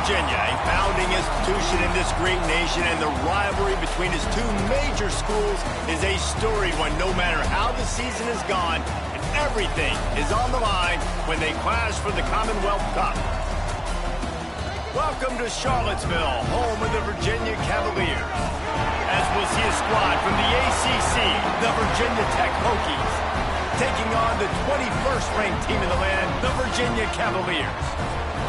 Virginia, a founding institution in this great nation, and the rivalry between its two major schools is a storied one no matter how the season has gone, and everything is on the line when they clash for the Commonwealth Cup. Welcome to Charlottesville, home of the Virginia Cavaliers, as we'll see a squad from the ACC, the Virginia Tech Hokies, taking on the 21st ranked team in the land, the Virginia Cavaliers.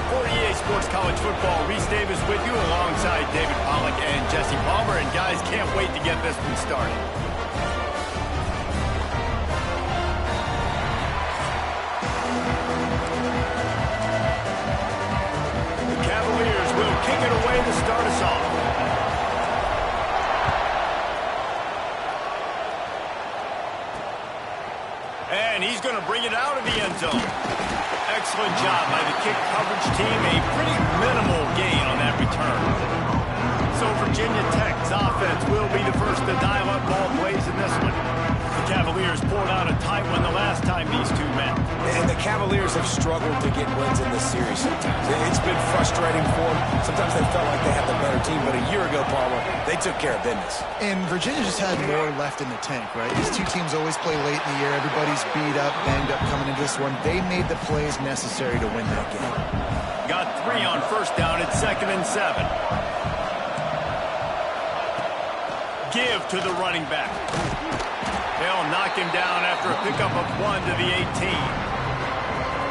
For EA Sports College Football, Reese Davis with you alongside David Pollack and Jesse Palmer. And guys, can't wait to get this one started. The Cavaliers will kick it away to start us off. And he's going to bring it out of the end zone. Excellent job by the kick coverage team. A pretty minimal gain on that return. So Virginia Tech's offense will be the first to dial up ball plays in this one. The Cavaliers pulled out a tight one the last time these two met. And the Cavaliers have struggled to get wins in this series sometimes. It's been frustrating for them. Sometimes they felt like they had the better team, but a year ago, Palmer, they took care of business. And Virginia just had more left in the tank, right? These two teams always play late in the year. Everybody's beat up, banged up coming into this one. They made the plays necessary to win that game. Got 3 on first down at 2nd and 7. Give to the running back. They'll knock him down after a pickup of 1 to the 18.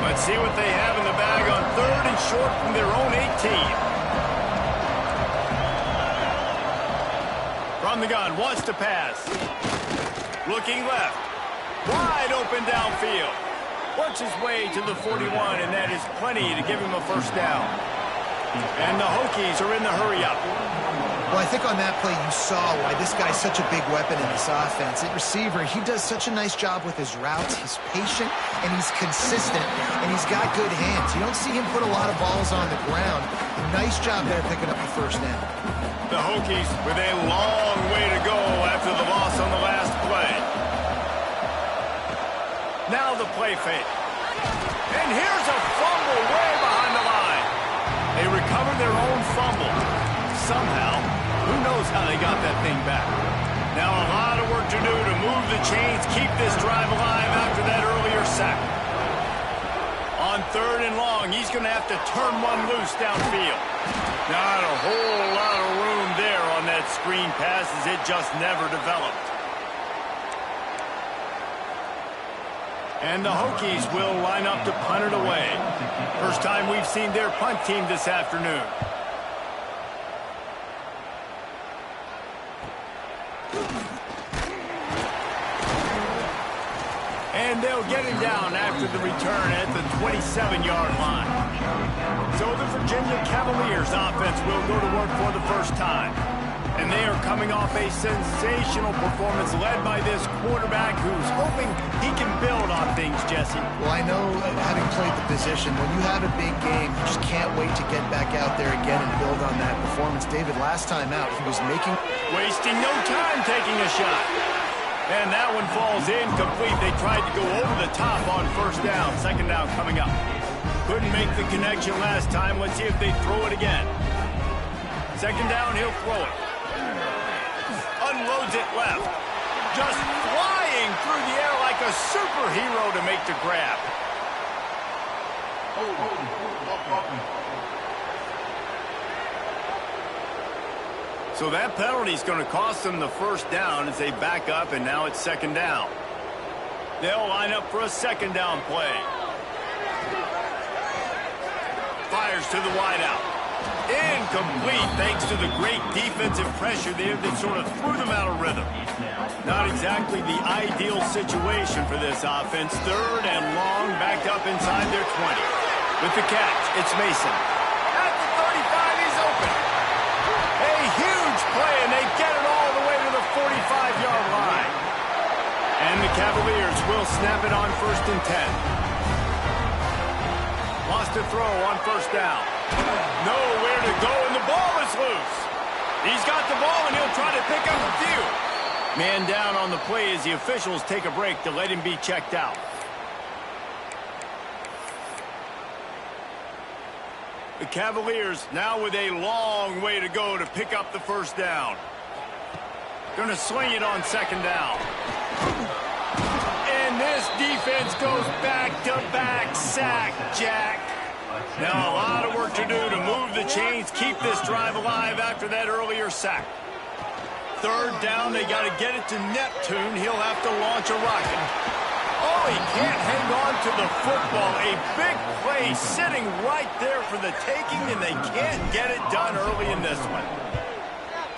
Let's see what they have in the bag on 3rd and short from their own 18. From the gun, wants to pass. Looking left. Wide open downfield. Works his way to the 41, and that is plenty to give him a first down. And the Hokies are in the hurry-up. Well, I think on that play you saw why this guy's such a big weapon in this offense. At receiver, he does such a nice job with his routes. He's patient, and he's consistent, and he's got good hands. You don't see him put a lot of balls on the ground. Nice job there picking up the first down. The Hokies with a long way to go after the loss on the last play. Now the play fake. And here's a fumble way behind the line. They recover their own fumble. Somehow, who knows how they got that thing back. Now a lot of work to do to move the chains, keep this drive alive after that earlier sack. On 3rd and long, he's going to have to turn one loose downfield. Not a whole lot of room there on that screen pass as it just never developed. And the Hokies will line up to punt it away. First time we've seen their punt team this afternoon. And they'll get him down after the return at the 27-yard line. So the Virginia Cavaliers offense will go to work for the first time. And they are coming off a sensational performance led by this quarterback who's hoping he can build on things, Jesse. Well, I know, having played the position, when you have a big game, you just can't wait to get back out there again and build on that performance. David, last time out, he was wasting no time taking a shot. And that one falls incomplete. They tried to go over the top on first down. 2nd down coming up. Couldn't make the connection last time. Let's see if they throw it again. 2nd down, he'll throw it. Unloads it left. Just flying through the air like a superhero to make the grab. So that penalty is going to cost them the first down as they back up, and now it's 2nd down. They'll line up for a 2nd down play. Fires to the wideout. Incomplete thanks to the great defensive pressure there that sort of threw them out of rhythm. Not exactly the ideal situation for this offense. 3rd and long, backed up inside their 20. With the catch, it's Mason. At the 35, he's open. A huge play, and they get it all the way to the 45-yard line. And the Cavaliers will snap it on 1st and 10. Lost a throw on 1st down. Nowhere to go, and the ball is loose. He's got the ball, and he'll try to pick up a few. Man down on the play as the officials take a break to let him be checked out. The Cavaliers now with a long way to go to pick up the 1st down. Going to swing it on 2nd down. And this defense goes back-to-back sack, Jack. Now a lot of work to do to move the chains, keep this drive alive after that earlier sack. 3rd down, they got to get it to Neptune. He'll have to launch a rocket. Oh, he can't hang on to the football. A big play sitting right there for the taking, and they can't get it done early in this one.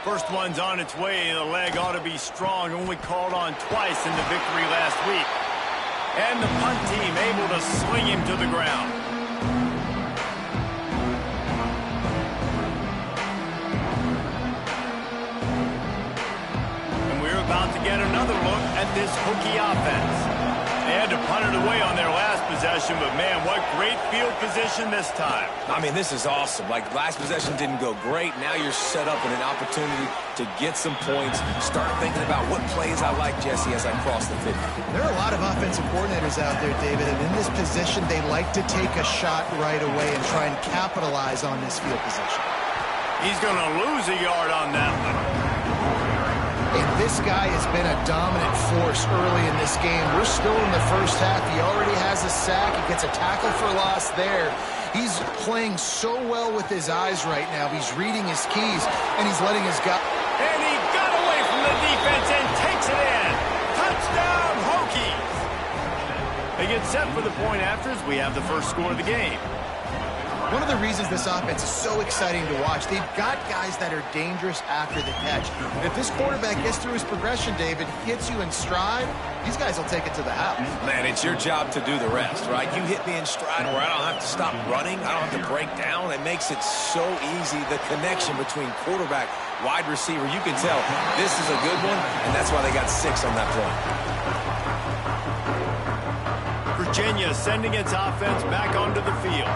First one's on its way. The leg ought to be strong. Only called on twice in the victory last week. And the punt team able to sling him to the ground. And we're about to get another look at this Hokie offense. They had to punt it away on their last possession, but man, what great field position this time. I mean, this is awesome. Like, last possession didn't go great. Now you're set up in an opportunity to get some points. Start thinking about what plays I like, Jesse, as I cross the 50. There are a lot of offensive coordinators out there, David, and in this position, they like to take a shot right away and try and capitalize on this field position. He's going to lose a yard on that one. And this guy has been a dominant force early in this game. We're still in the 1st half. He already has a sack. He gets a tackle for loss there. He's playing so well with his eyes right now. He's reading his keys, and he's letting his guy... And he got away from the defense and takes it in. Touchdown, Hokies! They get set for the point afters. We have the first score of the game. One of the reasons this offense is so exciting to watch, they've got guys that are dangerous after the catch. If this quarterback gets through his progression, David, hits you in stride, these guys will take it to the house. Man, it's your job to do the rest, right? You hit me in stride where I don't have to stop running. I don't have to break down. It makes it so easy. The connection between quarterback, wide receiver, you can tell this is a good one, and that's why they got 6 on that play. Virginia sending its offense back onto the field.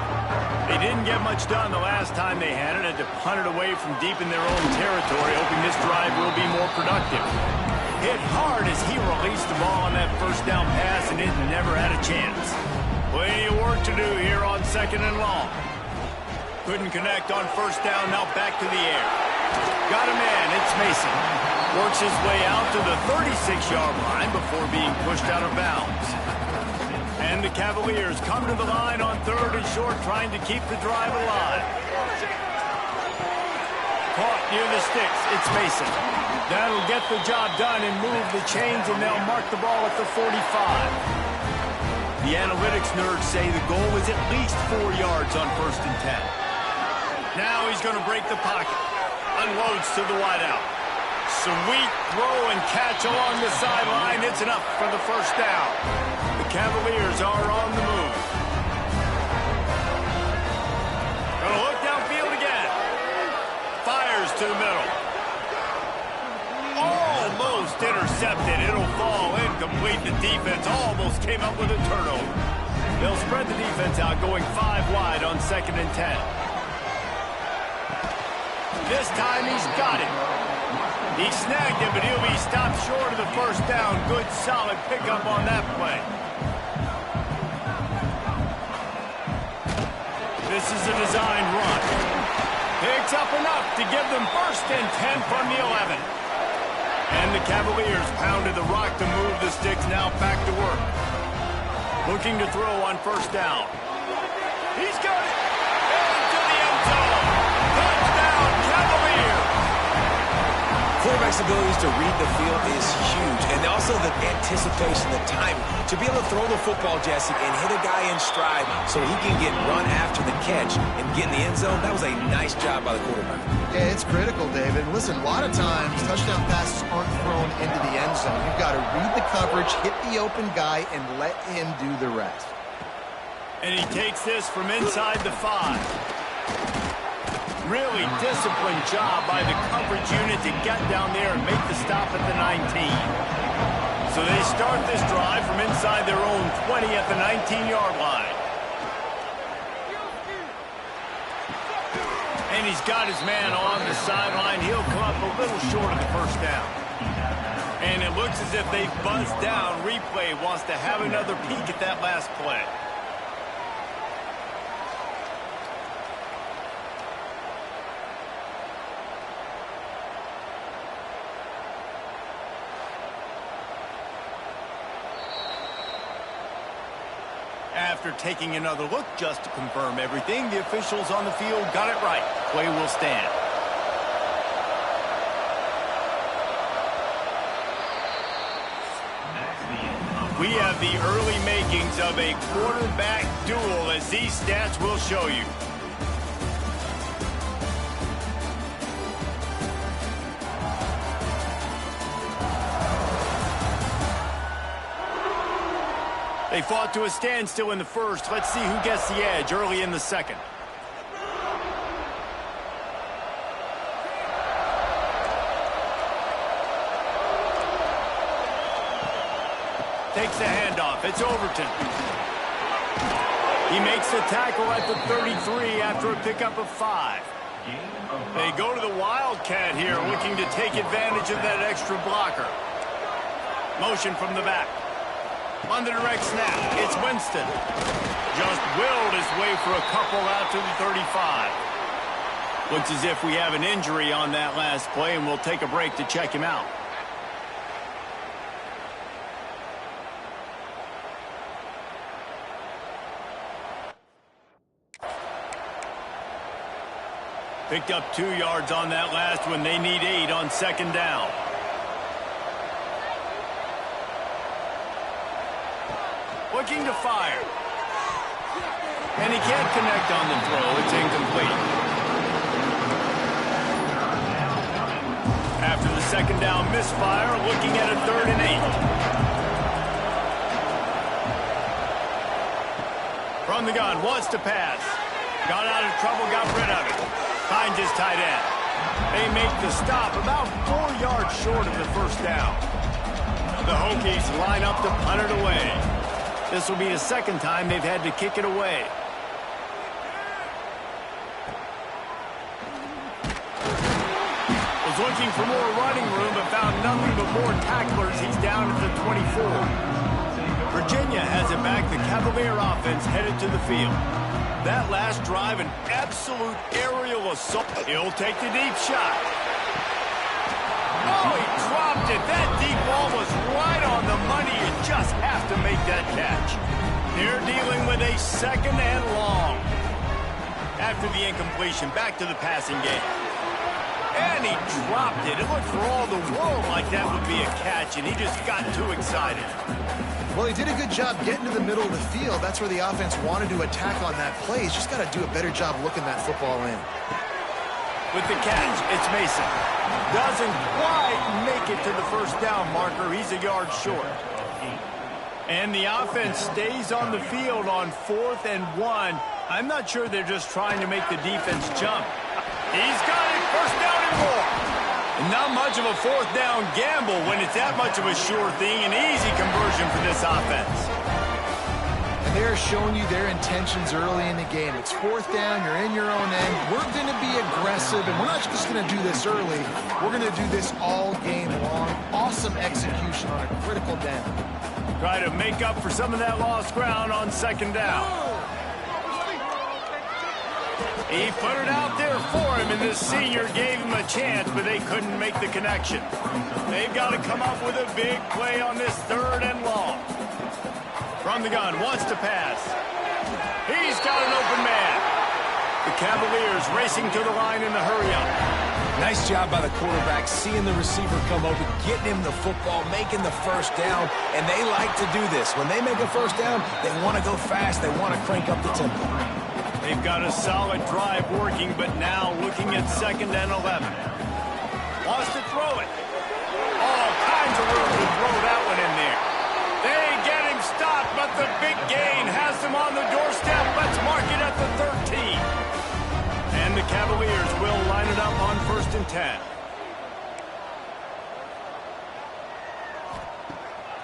They didn't get much done the last time they had it. Had to punt it away from deep in their own territory, hoping this drive will be more productive. Hit hard as he released the ball on that 1st down pass, and it never had a chance. Plenty of work to do here on 2nd and long. Couldn't connect on 1st down, now back to the air. Got a man, it's Mason. Works his way out to the 36-yard line before being pushed out of bounds. And the Cavaliers come to the line on 3rd and short, trying to keep the drive alive. Caught near the sticks. It's Mason. That'll get the job done and move the chains, and they'll mark the ball at the 45. The analytics nerds say the goal is at least 4 yards on 1st and 10. Now he's going to break the pocket. Unloads to the wideout. Sweet throw and catch along the sideline. It's enough for the 1st down. The Cavaliers are on the move. Gonna look downfield again. Fires to the middle. Almost intercepted. It'll fall incomplete. The defense almost came up with a turnover. They'll spread the defense out, going 5 wide on 2nd and 10. This time he's got it. He snagged it, but he'll be stopped short of the 1st down. Good, solid pickup on that play. This is a designed run. Picks up enough to give them 1st and 10 from the 11. And the Cavaliers pounded the rock to move the sticks, now back to work. Looking to throw on 1st down. He's got it. Into the end zone. Touchdown, Cavaliers. Quarterback's abilities to read the field is huge, and also the anticipation, the timing. To be able to throw the football, Jesse, and hit a guy in stride so he can get run after the catch and get in the end zone, that was a nice job by the quarterback. Yeah, it's critical, David. Listen, a lot of times, touchdown passes aren't thrown into the end zone. You've got to read the coverage, hit the open guy, and let him do the rest. And he takes this from inside the 5. Really disciplined job by the coverage unit to get down there and make the stop at the 19. So they start this drive from inside their own 20 at the 19-yard line. And he's got his man on the sideline. He'll come up a little short of the first down. And it looks as if they buzzed down. Replay wants to have another peek at that last play. After taking another look just to confirm everything, the officials on the field got it right. Play will stand. We have the early makings of a quarterback duel, as these stats will show you. They fought to a standstill in the first. Let's see who gets the edge early in the second. Takes the handoff. It's Overton. He makes the tackle at the 33 after a pickup of 5. They go to the Wildcat here, looking to take advantage of that extra blocker. Motion from the back. On the direct snap, it's Winston. Just willed his way for a couple out to the 35. Looks as if we have an injury on that last play, and we'll take a break to check him out. Picked up 2 yards on that last one. They need 8 on second down. Looking to fire. And he can't connect on the throw. It's incomplete. After the second down misfire, looking at a 3rd and 8. From the gun, wants to pass. Got out of trouble, got rid of it. Finds his tight end. They make the stop about 4 yards short of the first down. The Hokies line up to punt it away. This will be the second time they've had to kick it away. Was looking for more running room, but found nothing but more tacklers. He's down at the 24. Virginia has it back. The Cavalier offense headed to the field. That last drive, an absolute aerial assault. He'll take the deep shot. Oh, he dropped it. That deep ball was right on the money. You just have to make that catch. They're dealing with a 2nd and long. After the incompletion, back to the passing game. And he dropped it. It looked for all the world like that would be a catch, and he just got too excited. Well, he did a good job getting to the middle of the field. That's where the offense wanted to attack on that play. He's just got to do a better job looking that football in. With the catch, it's Mason. Doesn't quite make it to the first down marker. He's a yard short. And the offense stays on the field on 4th and 1. I'm not sure they're just trying to make the defense jump. He's got it. First down and more. Not much of a 4th down gamble when it's that much of a sure thing. An easy conversion for this offense. And they're showing you their intentions early in the game. It's 4th down. You're in your own end. We're going to be aggressive, and we're not just going to do this early. We're going to do this all game long. Awesome execution on a critical down. Try to make up for some of that lost ground on second down. He put it out there for him, and this senior gave him a chance, but they couldn't make the connection. They've got to come up with a big play on this 3rd and long. From the gun, wants to pass. He's got an open man. The Cavaliers racing to the line in the hurry-up. Nice job by the quarterback, seeing the receiver come open, getting him the football, making the first down, and they like to do this. When they make a first down, they want to go fast. They want to crank up the tempo. They've got a solid drive working, but now looking at 2nd and 11. Wants to throw it. All kinds of room to throw that one in there. They get him stopped, but the big gain has him on the doorstep. Let's mark it at the 13. And the Cavaliers will line it up on 1st and 10.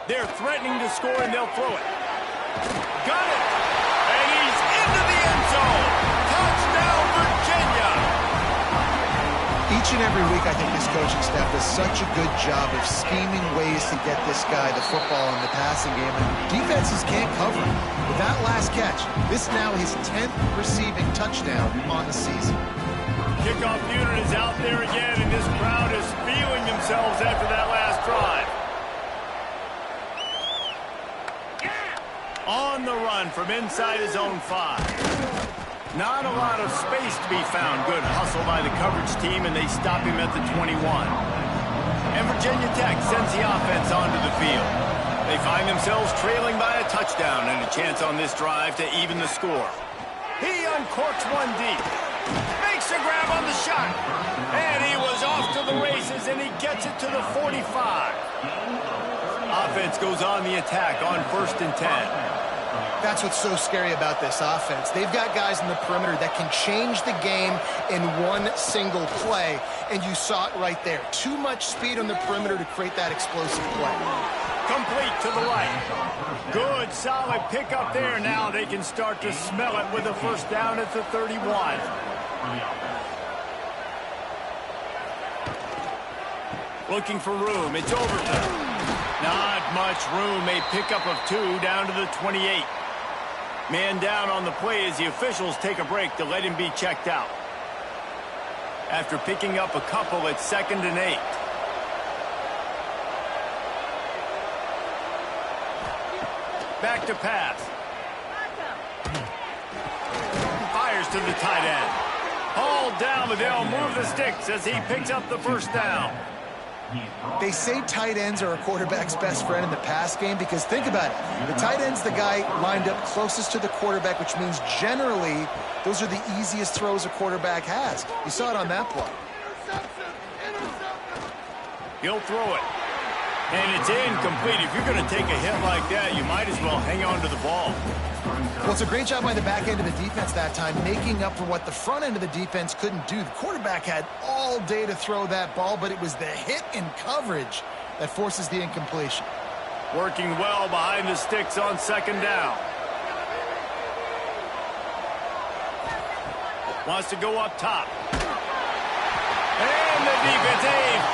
They're threatening to score, and they'll throw it. Got it! And he's into the end zone! Touchdown, Virginia! Each and every week, I think this coaching staff does such a good job of scheming ways to get this guy the football in the passing game, and defenses can't cover him. With that last catch, this is now his 10th receiving touchdown on the season. Kickoff unit is out there again, and this crowd is feeling themselves after that last drive. On the run from inside his own 5. Not a lot of space to be found. Good hustle by the coverage team, and they stop him at the 21. And Virginia Tech sends the offense onto the field. They find themselves trailing by a touchdown and a chance on this drive to even the score. He uncorks one deep. Makes a grab on the shot. And he was off to the races, and he gets it to the 45. Offense goes on the attack on 1st and 10. That's what's so scary about this offense. They've got guys in the perimeter that can change the game in one single play, and you saw it right there. Too much speed on the perimeter to create that explosive play. Complete to the right. Good, solid pickup there. Now they can start to smell it with a first down at the 31. Looking for room. It's Overton. Not much room. A pickup of 2 down to the 28. Man down on the play as the officials take a break to let him be checked out. After picking up a couple, it's 2nd and 8. Back to pass. Fires to the tight end. Hauled down, but they'll move the sticks as he picks up the first down. They say tight ends are a quarterback's best friend in the pass game because think about it. The tight end's the guy lined up closest to the quarterback, which means generally those are the easiest throws a quarterback has. You saw it on that play. He'll throw it. And it's incomplete. If you're going to take a hit like that, you might as well hang on to the ball. Well, it's a great job by the back end of the defense that time, making up for what the front end of the defense couldn't do. The quarterback had all day to throw that ball, but it was the hit and coverage that forces the incompletion. Working well behind the sticks on 2nd down. Wants to go up top. And the defense,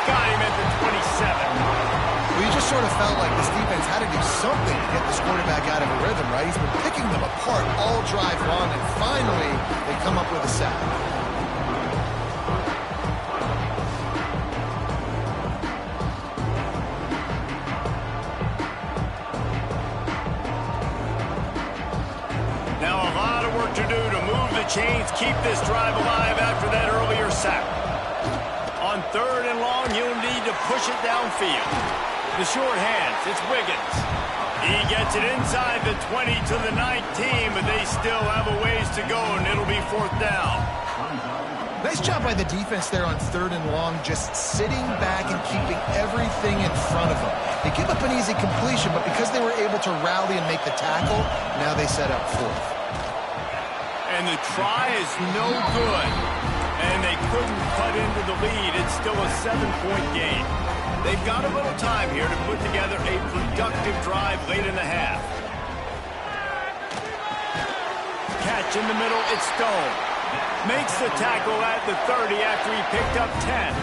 got him at the 27. Well, you just sort of felt like this defense had to do something to get this quarterback out of a rhythm, right? He's been picking them apart all drive long, and finally they come up with a sack. Now a lot of work to do to move the chains, keep this drive alive after that earlier sack. On 3rd and long, he'll need to push it downfield. The short hands, it's Wiggins. He gets it inside the 20 to the 19, but they still have a ways to go, and it'll be 4th down. Nice job by the defense there on 3rd and long, just sitting back and keeping everything in front of them. They give up an easy completion, but because they were able to rally and make the tackle, now they set up 4th. And the try is no good. And they couldn't cut into the lead. It's still a 7-point game. They've got a little time here to put together a productive drive late in the half. Catch in the middle, it's Stone. Makes the tackle at the 30 after he picked up 10.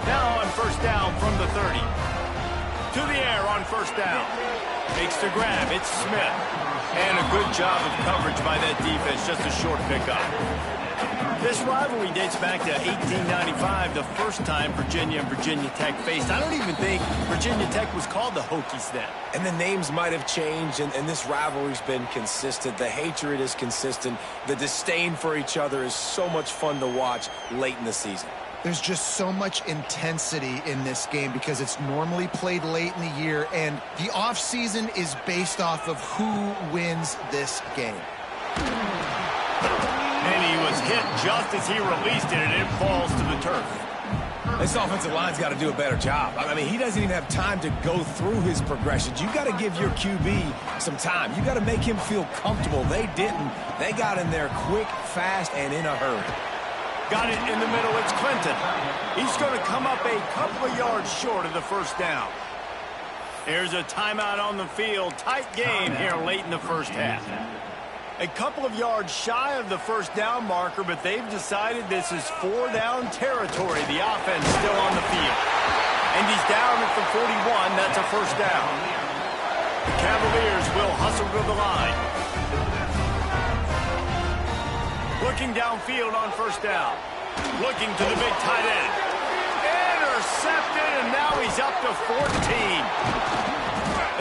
Now on 1st down from the 30. To the air on 1st down. Makes the grab, it's Smith. And a good job of coverage by that defense, just a short pickup. This rivalry dates back to 1895, the first time Virginia and Virginia Tech faced. I don't even think Virginia Tech was called the Hokies then. And the names might have changed, and this rivalry's been consistent. The hatred is consistent. The disdain for each other is so much fun to watch late in the season. There's just so much intensity in this game because it's normally played late in the year, and the offseason is based off of who wins this game. And he was hit just as he released it, and it falls to the turf. This offensive line's got to do a better job. I mean, he doesn't even have time to go through his progressions. You got to give your QB some time. You got to make him feel comfortable. They didn't. They got in there quick, fast, and in a hurry. Got it in the middle. It's Clinton. He's going to come up a couple of yards short of the 1st down. Here's a timeout on the field. Tight game here late in the first half. A couple of yards shy of the first down marker, but they've decided this is 4-down territory. The offense still on the field. And he's down at the 41. That's a first down. The Cavaliers will hustle to the line. Looking downfield on first down. Looking to the big tight end. Intercepted, and now he's up to 14.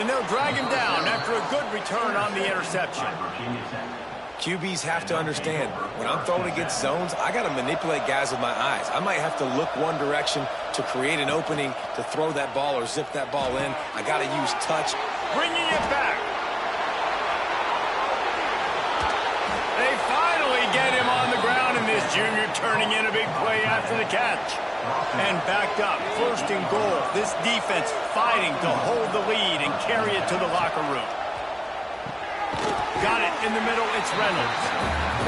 And they'll drag him down after a good return on the interception. QBs have to understand, when I'm throwing against zones, I got to manipulate guys with my eyes. I might have to look one direction to create an opening to throw that ball or zip that ball in. I got to use touch. Bringing it back. They finally get him on the ground, and this junior turning in a big play after the catch. And backed up, first and goal. This defense fighting to hold the lead and carry it to the locker room. Got it in the middle, it's Reynolds.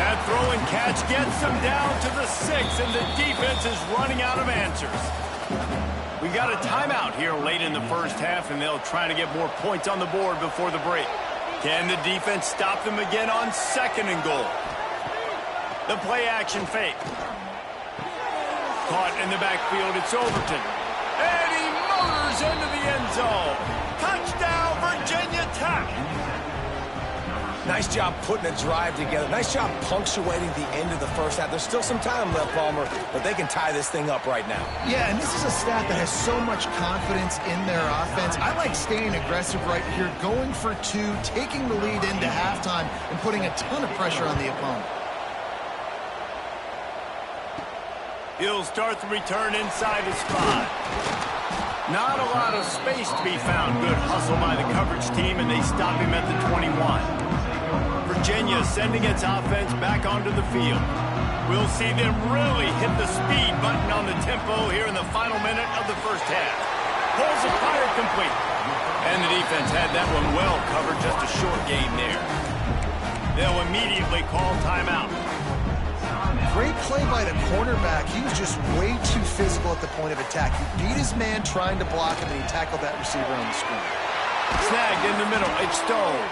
That throw and catch gets them down to the 6, and the defense is running out of answers. We got a timeout here late in the first half, and they'll try to get more points on the board before the break. Can the defense stop them again on second and goal? The play action fake. Caught in the backfield, it's Overton. And he motors into the end zone. Touchdown, Virginia Tech. Nice job putting a drive together. Nice job punctuating the end of the first half. There's still some time left, Palmer, but they can tie this thing up right now. Yeah, and this is a staff that has so much confidence in their offense. I like staying aggressive right here, going for 2, taking the lead into halftime, and putting a ton of pressure on the opponent. He'll start the return inside his 5. Not a lot of space to be found. Good hustle by the coverage team, and they stop him at the 21. Virginia sending its offense back onto the field. We'll see them really hit the speed button on the tempo here in the final minute of the first half. Pulls a fire complete. And the defense had that one well covered, just a short gain there. They'll immediately call timeout. Great play by the cornerback. He was just way too physical at the point of attack. He beat his man trying to block him, and he tackled that receiver on the screen. Snagged in the middle. It's Stone.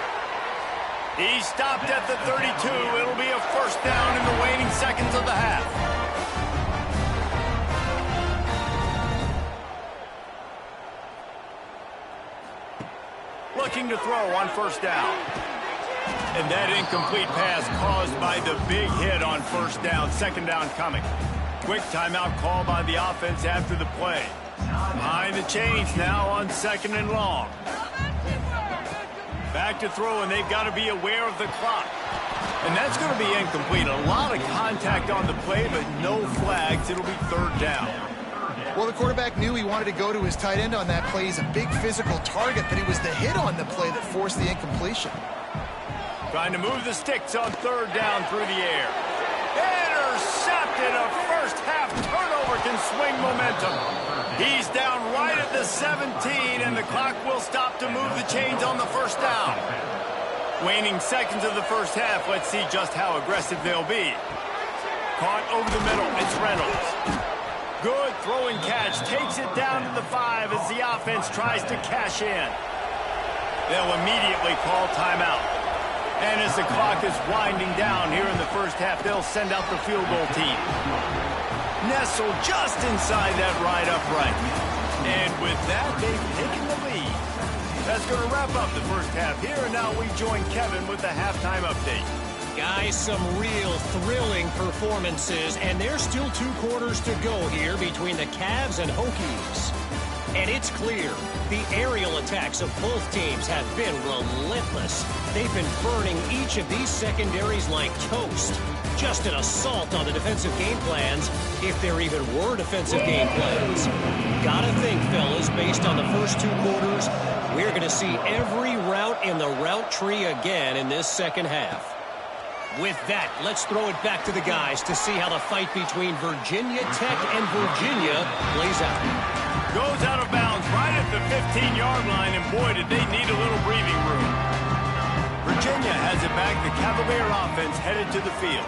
He stopped at the 32. It'll be a first down in the waning seconds of the half. Looking to throw on first down. And that incomplete pass caused by the big hit on first down. Second down coming. Quick timeout call by the offense after the play. Behind the chains now on second and long. Back to throw, and they've got to be aware of the clock. And that's going to be incomplete. A lot of contact on the play, but no flags. It'll be third down. Well, the quarterback knew he wanted to go to his tight end on that play. He's a big physical target, but it was the hit on the play that forced the incompletion. Trying to move the sticks on third down through the air. Intercepted. A first half turnover can swing momentum. He's down right at the 17, and the clock will stop to move the chains on the first down. Waning seconds of the first half. Let's see just how aggressive they'll be. Caught over the middle. It's Reynolds. Good throw and catch. Takes it down to the 5 as the offense tries to cash in. They'll immediately call timeout. And as the clock is winding down here in the first half, they'll send out the field goal team. Nestled just inside that right upright. And with that, they've taken the lead. That's going to wrap up the first half here, and now we join Kevin with the halftime update. Guys, some real thrilling performances, and there's still 2 quarters to go here between the Cavs and Hokies. And it's clear, the aerial attacks of both teams have been relentless. They've been burning each of these secondaries like toast. Just an assault on the defensive game plans, if there even were defensive game plans. Gotta think, fellas, based on the first 2 quarters, we're going to see every route in the route tree again in this second half. With that, let's throw it back to the guys to see how the fight between Virginia Tech and Virginia plays out. Goes out of bounds right at the 15-yard line, and boy, did they need a little breathing room. Virginia has it back. The Cavalier offense headed to the field.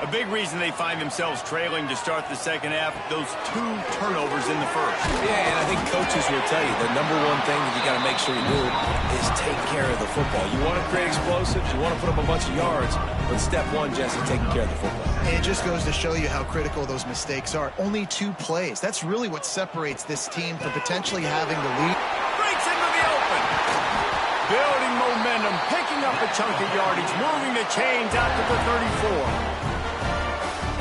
A big reason they find themselves trailing to start the second half, those 2 turnovers in the first. Yeah, and I think coaches will tell you the number one thing that you got to make sure you do is take care of the football. You want to create explosives, you want to put up a bunch of yards, but step one, Jesse, taking care of the football. And it just goes to show you how critical those mistakes are. Only 2 plays. That's really what separates this team from potentially having the lead. Breaks into the open. Building momentum, picking up a chunk of yardage, moving the chains out to the 34.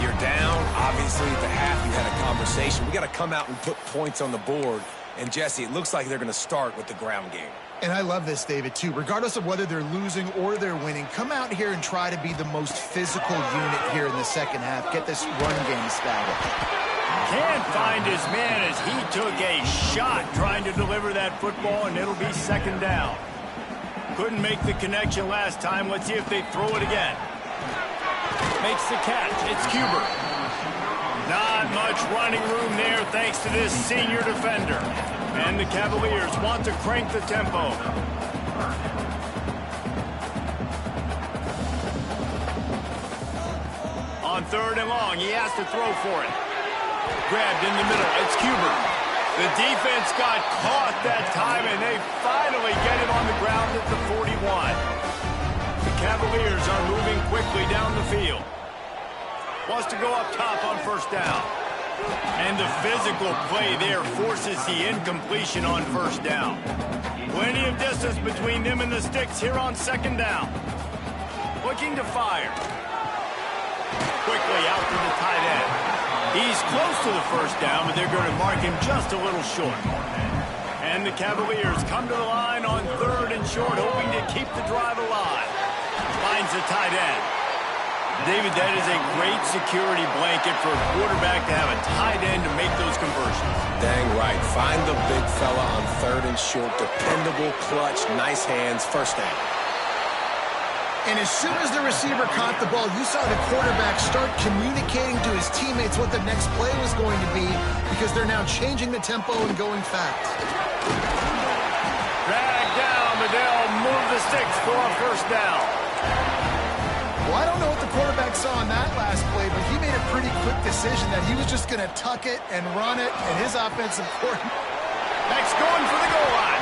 You're down. Obviously, at the half, you had a conversation. We got to come out and put points on the board. And, Jesse, it looks like they're going to start with the ground game. And I love this, David, too. Regardless of whether they're losing or they're winning, come out here and try to be the most physical unit here in the second half. Get this run game established. Can't find his man as he took a shot trying to deliver that football, and it'll be second down. Couldn't make the connection last time. Let's see if they throw it again. Makes the catch. It's Huber. Not much running room there thanks to this senior defender. And the Cavaliers want to crank the tempo. On 3rd and long, he has to throw for it. Grabbed in the middle. It's Huber. The defense got caught that time, and they finally get it on the ground at the 41. The Cavaliers are moving quickly down the field. Wants to go up top on 1st down. And the physical play there forces the incompletion on 1st down. Plenty of distance between them and the sticks here on 2nd down. Looking to fire. Quickly out to the tight end. He's close to the 1st down, but they're going to mark him just a little short. And the Cavaliers come to the line on 3rd and short, hoping to keep the drive alive. Finds the tight end. David, that is a great security blanket for a quarterback to have a tight end to make those conversions. Dang right. Find the big fella on 3rd and short. Dependable, clutch, nice hands, 1st down. And as soon as the receiver caught the ball, you saw the quarterback start communicating to his teammates what the next play was going to be, because they're now changing the tempo and going fast. Drag down, but they'll move the sticks for a 1st down. Well, I don't know what the quarterback saw on that last play, but he made a pretty quick decision that he was just going to tuck it and run it, and his offensive coordinator. Next going for the goal line.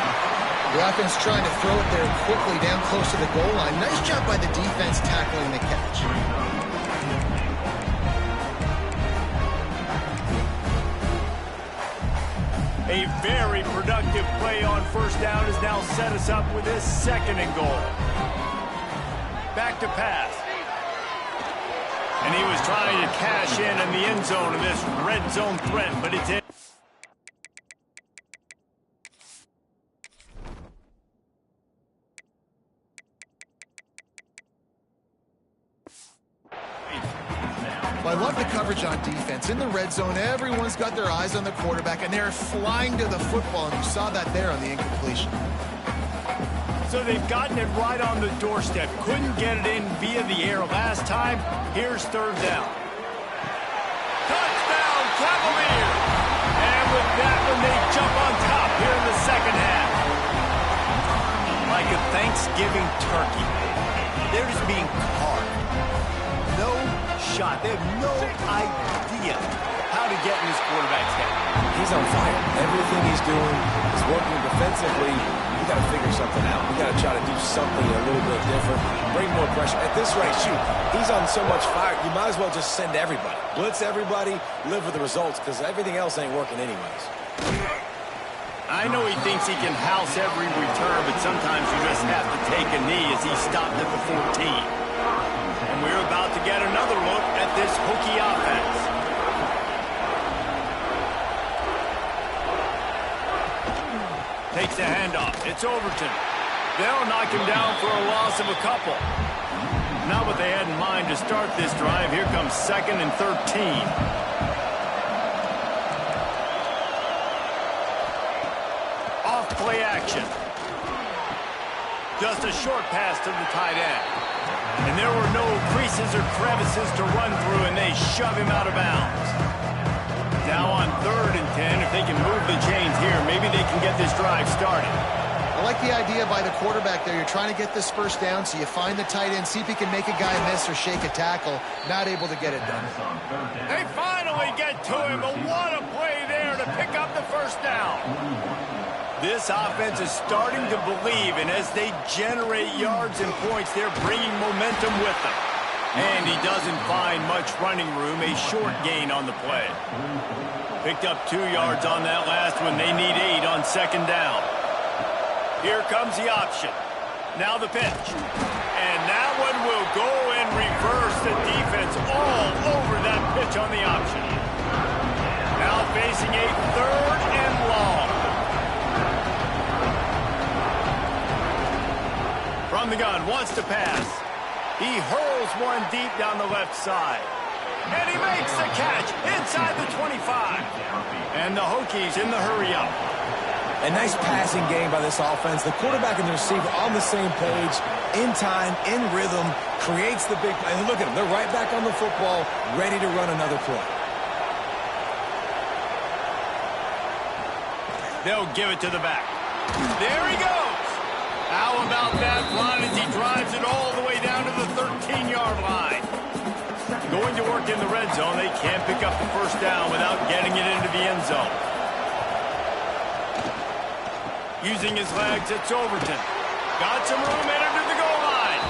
The offense trying to throw it there quickly down close to the goal line. Nice job by the defense tackling the catch. A very productive play on 1st down has now set us up with this 2nd and goal. Back to pass. And he was trying to cash in the end zone of this red zone threat, but it's in. Well, I love the coverage on defense. In the red zone, everyone's got their eyes on the quarterback, and they're flying to the football, and you saw that there on the incompletion. So they've gotten it right on the doorstep. Couldn't get it in via the air last time. Here's 3rd down. Touchdown, Cavaliers! And with that one, they jump on top here in the 2nd half. Like a Thanksgiving turkey, they're just being carved. No shot. They have no idea how to get in this quarterback's head. He's on fire. Everything he's doing is working defensively. We got to figure something out. We got to try to do something a little bit different. Bring more pressure. At this rate, shoot, he's on so much fire, you might as well just send everybody. Blitz everybody, live with the results, because everything else ain't working anyways. I know he thinks he can house every return, but sometimes you just have to take a knee as he stopped at the 14. And we're about to get another look at this Hokie offense. Takes the handoff. It's Overton. They'll knock him down for a loss of a couple. Not what they had in mind to start this drive. Here comes 2nd and 13. Off play action. Just a short pass to the tight end. And there were no creases or crevices to run through, and they shove him out of bounds. Now on 3rd and 10, if they can move the chains here, maybe they can get this drive started. I like the idea by the quarterback there. You're trying to get this first down, so you find the tight end, see if he can make a guy miss or shake a tackle. Not able to get it done. They finally get to him, but what a play there to pick up the first down. This offense is starting to believe, and as they generate yards and points, they're bringing momentum with them. And he doesn't find much running room, a short gain on the play. Picked up 2 yards on that last one. They need 8 on second down. Here comes the option. Now the pitch. And that one will go and reverse the defense all over that pitch on the option. Now facing a 3rd and long. From the gun, wants to pass. He hurls one deep down the left side. And he makes the catch inside the 25. And the Hokies in the hurry-up. A nice passing game by this offense. The quarterback and the receiver on the same page, in time, in rhythm, creates the big play. And look at them. They're right back on the football, ready to run another play. They'll give it to the back. There he goes. How about that run as he drives it all the way down to the 13-yard line? Going to work in the red zone. They can't pick up the first down without getting it into the end zone. Using his legs, it's Overton. Got some room, entered to the goal line.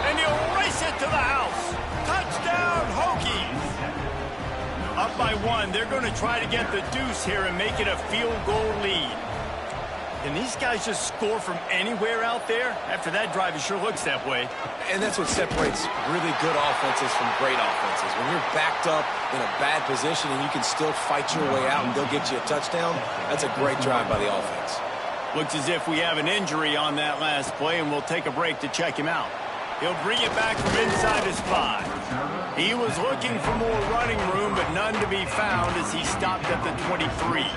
And he'll race it to the house. Touchdown, Hokies. Up by 1. They're going to try to get the deuce here and make it a field goal lead. Can these guys just score from anywhere out there? After that drive, it sure looks that way. And that's what separates really good offenses from great offenses. When you're backed up in a bad position and you can still fight your way out and go get you a touchdown, that's a great drive by the offense. Looks as if we have an injury on that last play, and we'll take a break to check him out. He'll bring it back from inside his 5. He was looking for more running room, but none to be found as he stopped at the 23.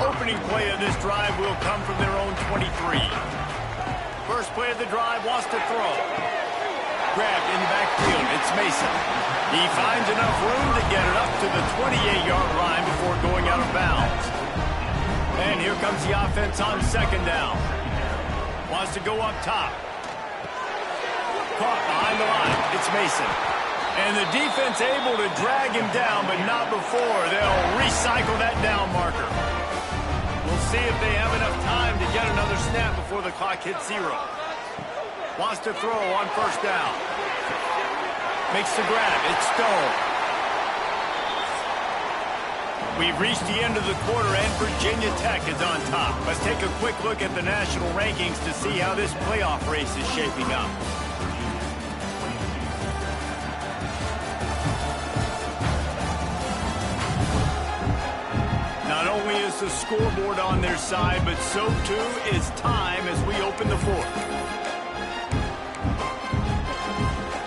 Opening play of this drive will come from their own 23. First play of the drive, wants to throw. Grabbed in the backfield, it's Mason. He finds enough room to get it up to the 28-yard line before going out of bounds. And here comes the offense on second down. Wants to go up top. Caught behind the line, it's Mason. And the defense able to drag him down, but not before. They'll recycle that down marker. We'll see if they have enough time to get another snap before the clock hits 0. Wants to throw on first down. Makes the grab. It's Stone. We've reached the end of the quarter, and Virginia Tech is on top. Let's take a quick look at the national rankings to see how this playoff race is shaping up. Not only is the scoreboard on their side, but so too is time as we open the 4th.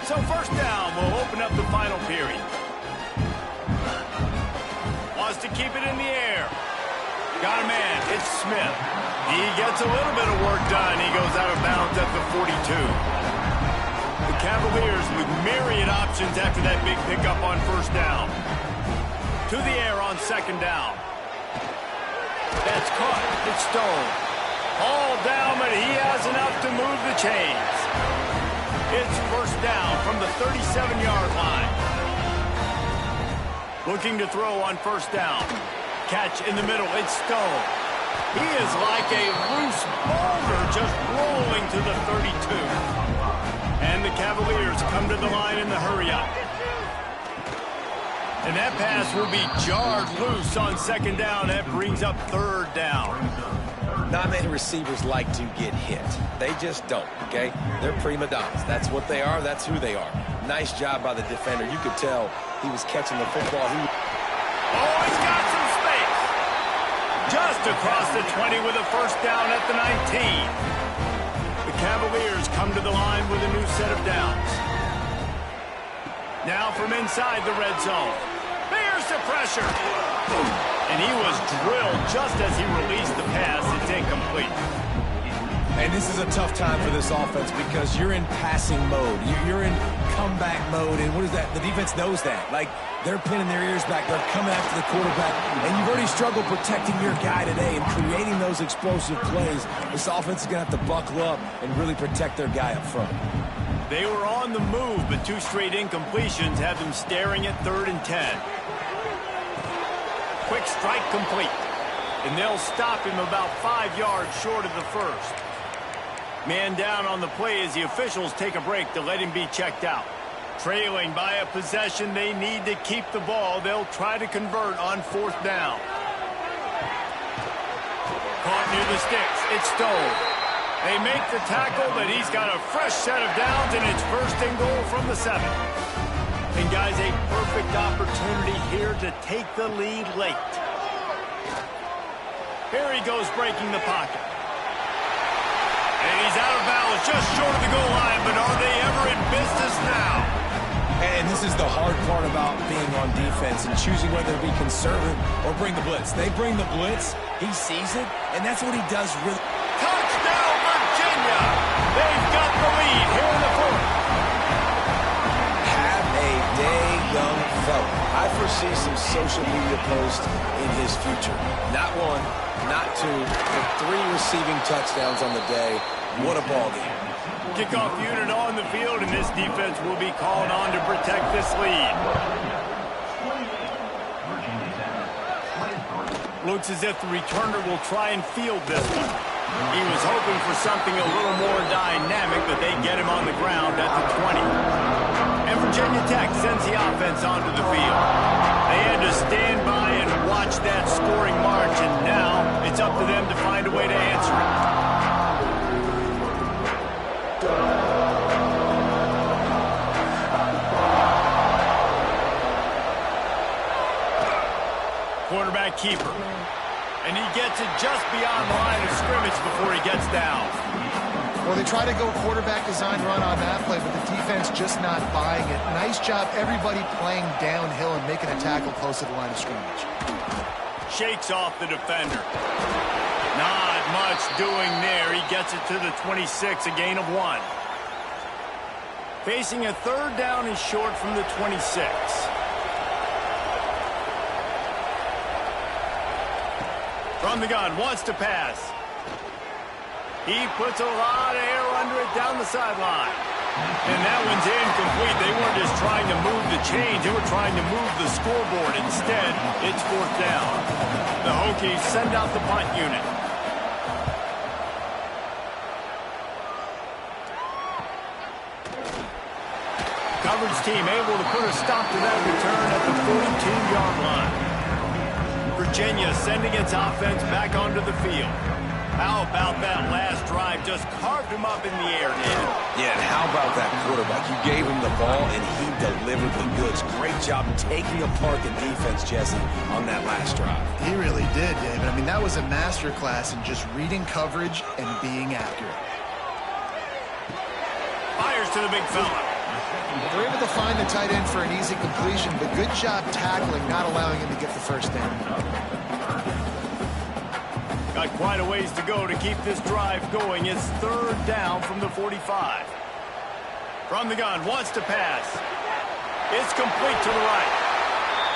So first down, we'll open up the final period. Wants to keep it in the air. Got a man, it's Smith. He gets a little bit of work done. He goes out of bounds at the 42. The Cavaliers with myriad options after that big pickup on first down. To the air on second down. That's caught. It's Stone. All down, but he has enough to move the chains. It's first down from the 37-yard line. Looking to throw on first down. Catch in the middle. It's Stone. He is like a loose boulder just rolling to the 32. And the Cavaliers come to the line in the hurry-up. And that pass will be jarred loose on second down. That brings up third down. Not many receivers like to get hit. They just don't, okay? They're prima donnas. That's what they are. That's who they are. Nice job by the defender. You could tell he was catching the football. Oh, he's got some space. Just across the 20 with a first down at the 19. The Cavaliers come to the line with a new set of downs. Now from inside the red zone. Bears the pressure. And he was drilled just as he released the pass. It's incomplete. And this is a tough time for this offense because you're in passing mode. You're in comeback mode. And what is that? The defense knows that. Like, they're pinning their ears back. They're coming after the quarterback. And you've already struggled protecting your guy today and creating those explosive plays. This offense is going to have to buckle up and really protect their guy up front. They were on the move, but 2 straight incompletions have them staring at 3rd and 10. Quick strike complete. And they'll stop him about 5 yards short of the first. Man down on the play as the officials take a break to let him be checked out. Trailing by a possession, they need to keep the ball. They'll try to convert on 4th down. Caught near the sticks. It's Stone. They make the tackle, but he's got a fresh set of downs, and it's 1st and goal from the 7. And guys, a perfect opportunity here to take the lead late. Here he goes breaking the pocket. And he's out of bounds just short of the goal line, but are they ever in business now? And this is the hard part about being on defense and choosing whether to be conservative or bring the blitz. They bring the blitz, he sees it, and that's what he does really. Touchdown, Virginia! They've got the lead here in the 4th. Have a day, young fella. I foresee some social media posts in his future. Not 1, not 2, but 3 receiving touchdowns on the day. What a ball game. Kickoff unit on the field, and this defense will be called on to protect this lead. Looks as if the returner will try and field this one. He was hoping for something a little more dynamic, but they get him on the ground at the 20. And Virginia Tech sends the offense onto the field. They had to stand by and watch that scoring march, and now it's up to them to find a way to answer it. Quarterback keeper. And he gets it just beyond the line of scrimmage before he gets down. Well, they try to go quarterback design run on that play, but the defense just not buying it. Nice job, everybody playing downhill and making a tackle close to the line of scrimmage. Shakes off the defender. Not much doing there. He gets it to the 26, a gain of 1. Facing a 3rd down is short from the 26. From the gun, wants to pass. He puts a lot of air under it down the sideline. And that one's incomplete. They weren't just trying to move the chains. They were trying to move the scoreboard. Instead, it's 4th down. The Hokies send out the punt unit. Coverage team able to put a stop to that return at the 42-yard line. Virginia sending its offense back onto the field. How about that last drive? Just carved him up in the air, David. Yeah, and how about that quarterback? You gave him the ball, and he delivered the goods. Great job taking apart the defense, Jesse, on that last drive. He really did, David. I mean, that was a masterclass in just reading coverage and being accurate. Fires to the big fella. They're able to find the tight end for an easy completion, but good job tackling, not allowing him to get the 1st down. Got quite a ways to go to keep this drive going. It's 3rd down from the 45. From the gun, wants to pass. It's complete to the right.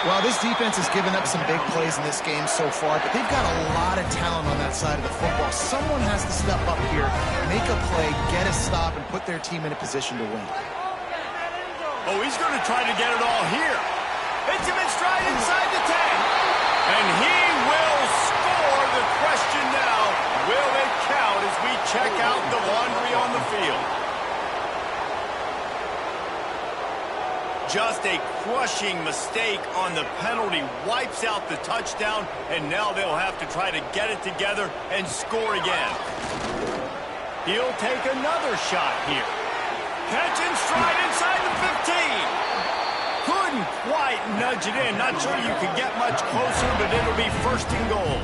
Well, this defense has given up some big plays in this game so far, but they've got a lot of talent on that side of the football. Someone has to step up here, make a play, get a stop, and put their team in a position to win. Oh, he's going to try to get it all here. Hits him in stride inside the 10. And he will score. The question now, will it count as we check out the laundry on the field? Just a crushing mistake on the penalty. Wipes out the touchdown, and now they'll have to try to get it together and score again. He'll take another shot here. Catch and stride inside the 15. Couldn't quite nudge it in. Not sure you could get much closer, but it'll be 1st and goal.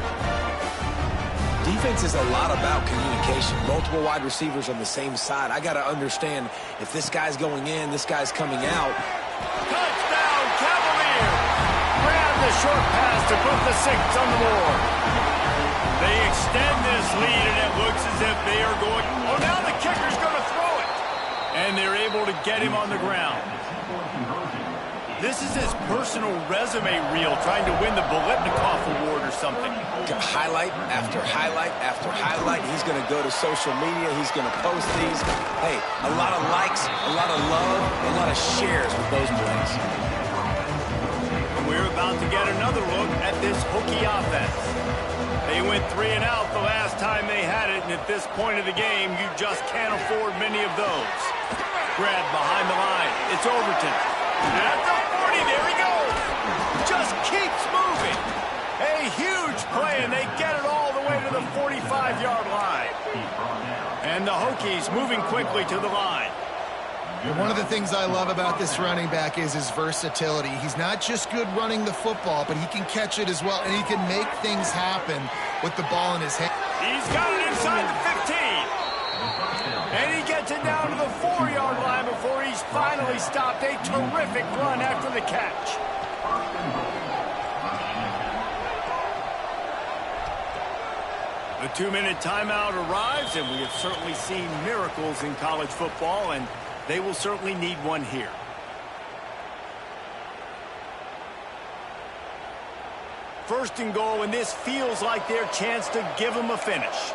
Defense is a lot about communication. Multiple wide receivers on the same side. I got to understand if this guy's going in, this guy's coming out. Touchdown, Cavalier! Grab the short pass to put the 6 on the board. They extend this lead, and it looks as if they are going... Oh, now the kicker's going to throw it. And they're able to get him on the ground. This is his personal resume reel, trying to win the Biletnikoff Award or something. Highlight after highlight after highlight. He's going to go to social media. He's going to post these. Hey, a lot of likes, a lot of love, a lot of shares with those plays. And we're about to get another look at this Hokie offense. They went 3 and out the last time they had it, and at this point of the game, you just can't afford many of those. Grab behind the line. It's Overton. At the 40, there he goes. Just keeps moving. A huge play, and they get it all the way to the 45-yard line. And the Hokies moving quickly to the line. One of the things I love about this running back is his versatility. He's not just good running the football, but he can catch it as well, and he can make things happen with the ball in his hand. He's got it inside the 15. And he gets it down to the 4-yard line before he's finally stopped. A terrific run after the catch. The 2-minute timeout arrives, and we have certainly seen miracles in college football, and they will certainly need one here. First and goal, and this feels like their chance to give them a finish.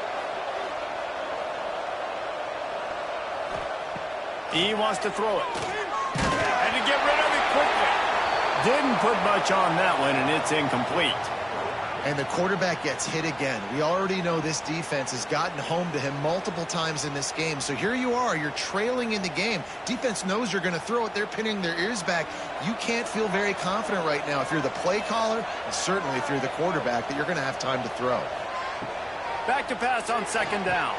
He wants to throw it. And to get rid of it quickly. Didn't put much on that one, and it's incomplete. And the quarterback gets hit again. We already know this defense has gotten home to him multiple times in this game. So here you are, you're trailing in the game. Defense knows you're going to throw it. They're pinning their ears back. You can't feel very confident right now if you're the play caller, and certainly if you're the quarterback, that you're going to have time to throw. Back to pass on 2nd down.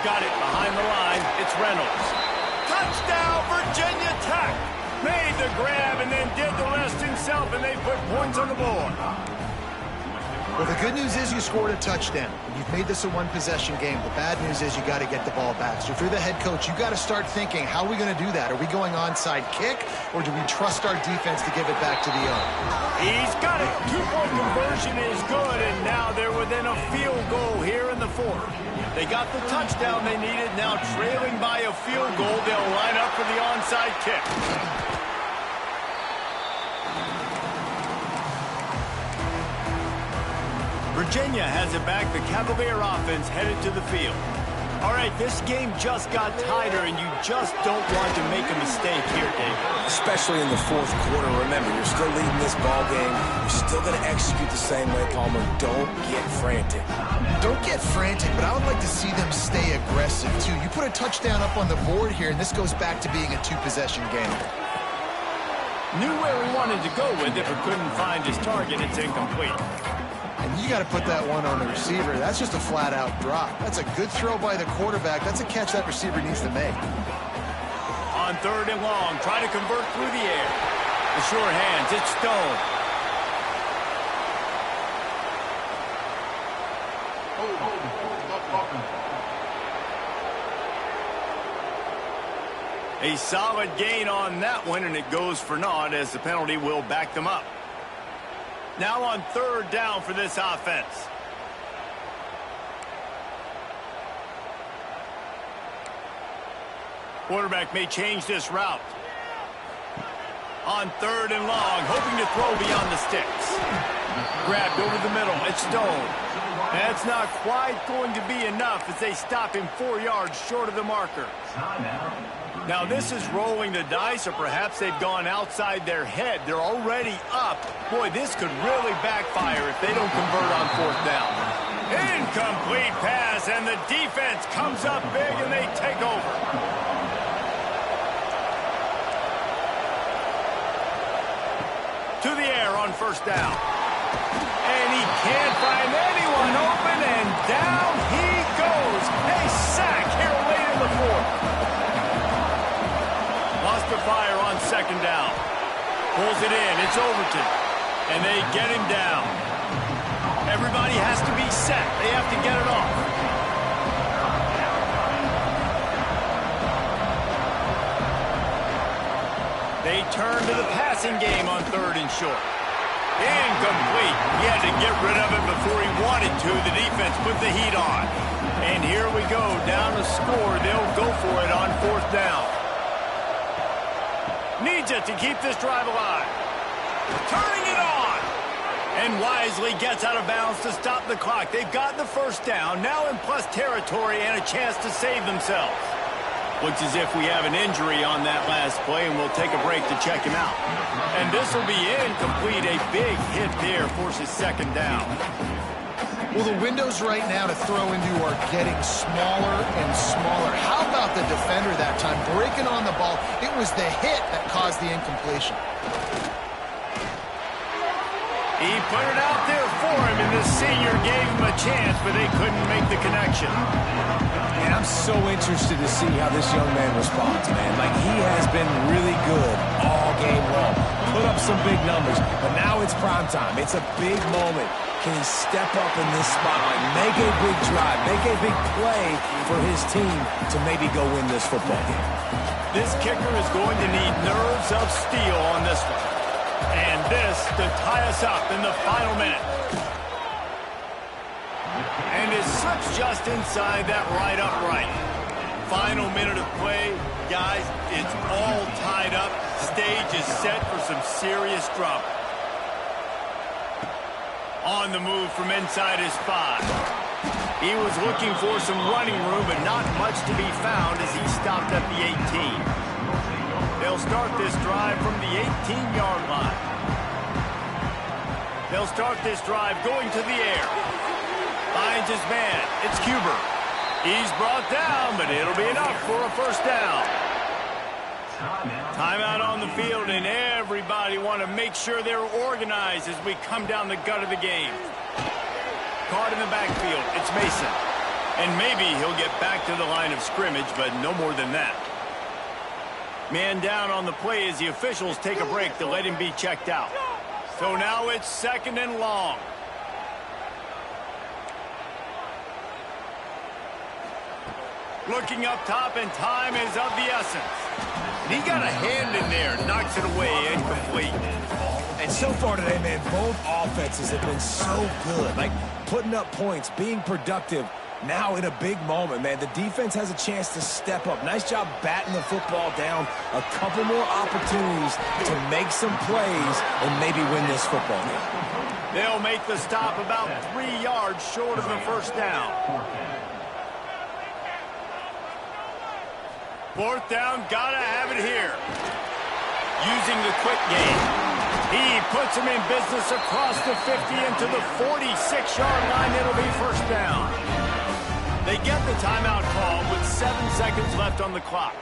Got it behind the line. It's Reynolds. Touchdown, Virginia Tech. Made the grab and then did the rest himself, and they put points on the board. Well, the good news is you scored a touchdown. You've made this a one-possession game. The bad news is you got to get the ball back. So if you're the head coach, you got to start thinking, how are we going to do that? Are we going onside kick, or do we trust our defense to give it back to the owner? He's got it. 2-point conversion is good, and now they're within a field goal here in the 4th. They got the touchdown they needed. Now trailing by a field goal, they'll line up for the onside kick. Virginia has it back. The Cavalier offense headed to the field. All right, this game just got tighter, and you just don't want to make a mistake here, David. Especially in the 4th quarter. Remember, you're still leading this ball game. You're still going to execute the same way, Palmer. Don't get frantic. Don't get frantic, but I would like to see them stay aggressive, too. You put a touchdown up on the board here, and this goes back to being a 2-possession game. Knew where he wanted to go with it, but couldn't find his target. It's incomplete. And you got to put that one on the receiver. That's just a flat-out drop. That's a good throw by the quarterback. That's a catch that receiver needs to make. On 3rd and long, try to convert through the air. The sure hands, it's Stone. A solid gain on that one, and it goes for naught as the penalty will back them up. Now on 3rd down for this offense. Quarterback may change this route. On 3rd and long, hoping to throw beyond the sticks. Grabbed over the middle. It's Stone. That's not quite going to be enough as they stop him 4 yards short of the marker. Now this is rolling the dice, or perhaps they've gone outside their head. They're already up. Boy, this could really backfire if they don't convert on 4th down. Incomplete pass, and the defense comes up big, and they take over. To the air on 1st down. And he can't find anyone open, and down he goes. A sack here late in the 4th. Lost the fire on 2nd down. Pulls it in. It's Overton. And they get him down. Everybody has to be set. They have to get it off. They turn to the passing game on 3rd and short. Incomplete. He had to get rid of it before he wanted to. The defense put the heat on. And here we go, down a score. They'll go for it on 4th down. Needs it to keep this drive alive. Turning it on. And wisely gets out of bounds to stop the clock. They've got the 1st down, now in plus territory and a chance to save themselves. Looks as if we have an injury on that last play, and we'll take a break to check him out. And this will be incomplete. A big hit there forces 2nd down. Well, the windows right now to throw into are getting smaller and smaller. How about the defender that time breaking on the ball? It was the hit that caused the incompletion. He put it out there for him, and the senior gave him a chance, but they couldn't make the connection. And I'm so interested to see how this young man responds, man. Like, he has been really good all game long. Put up some big numbers, but now it's prime time. It's a big moment. Can he step up in this spotlight, make a big drive, make a big play for his team to maybe go win this football game? This kicker is going to need nerves of steel on this one. And this to tie us up in the final minute. And it slips just inside that right upright. Final minute of play. Guys, it's all tied up. Stage is set for some serious drama. On the move from inside his 5. He was looking for some running room, but not much to be found as he stopped at the 18. They'll start this drive from the 18-yard line. They'll start this drive going to the air. Finds his man. It's Cuber. He's brought down, but it'll be enough for a 1st down. Timeout on the field, and everybody want to make sure they're organized as we come down the gut of the game. Caught in the backfield. It's Mason. And maybe he'll get back to the line of scrimmage, but no more than that. Man down on the play as the officials take a break to let him be checked out. So now it's 2nd and long. Looking up top, and time is of the essence. He got a hand in there, knocks it away, incomplete. And so far today, man, both offenses have been so good. Like, putting up points, being productive. Now in a big moment, man, the defense has a chance to step up. Nice job batting the football down. A couple more opportunities to make some plays and maybe win this football game. They'll make the stop about 3 yards short of the 1st down. 4th down, gotta have it here. Using the quick game. He puts him in business across the 50 into the 46-yard line. It'll be 1st down. They get the timeout call with 7 seconds left on the clock.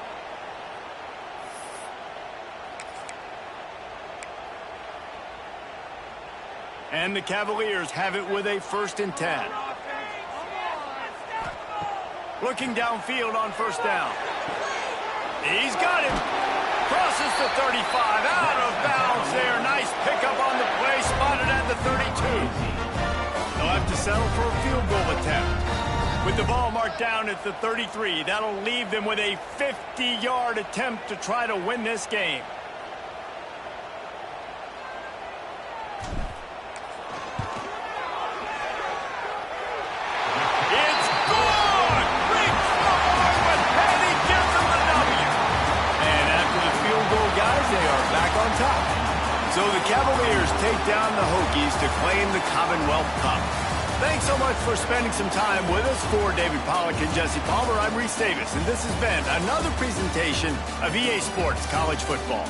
And the Cavaliers have it with a 1st and 10. Looking downfield on 1st down. He's got him. Crosses the 35. Out of bounds there. Nice pickup on the play. Spotted at the 32. They'll have to settle for a field goal attempt. With the ball marked down at the 33, that'll leave them with a 50-yard attempt to try to win this game. It's good! Reach forward, and he gives them the W. And after the field goal, guys, they are back on top. So the Cavaliers take down the Hokies to claim the Commonwealth Cup. Thanks so much for spending some time with us. For David Pollack and Jesse Palmer, I'm Reese Davis, and this has been another presentation of EA Sports College Football.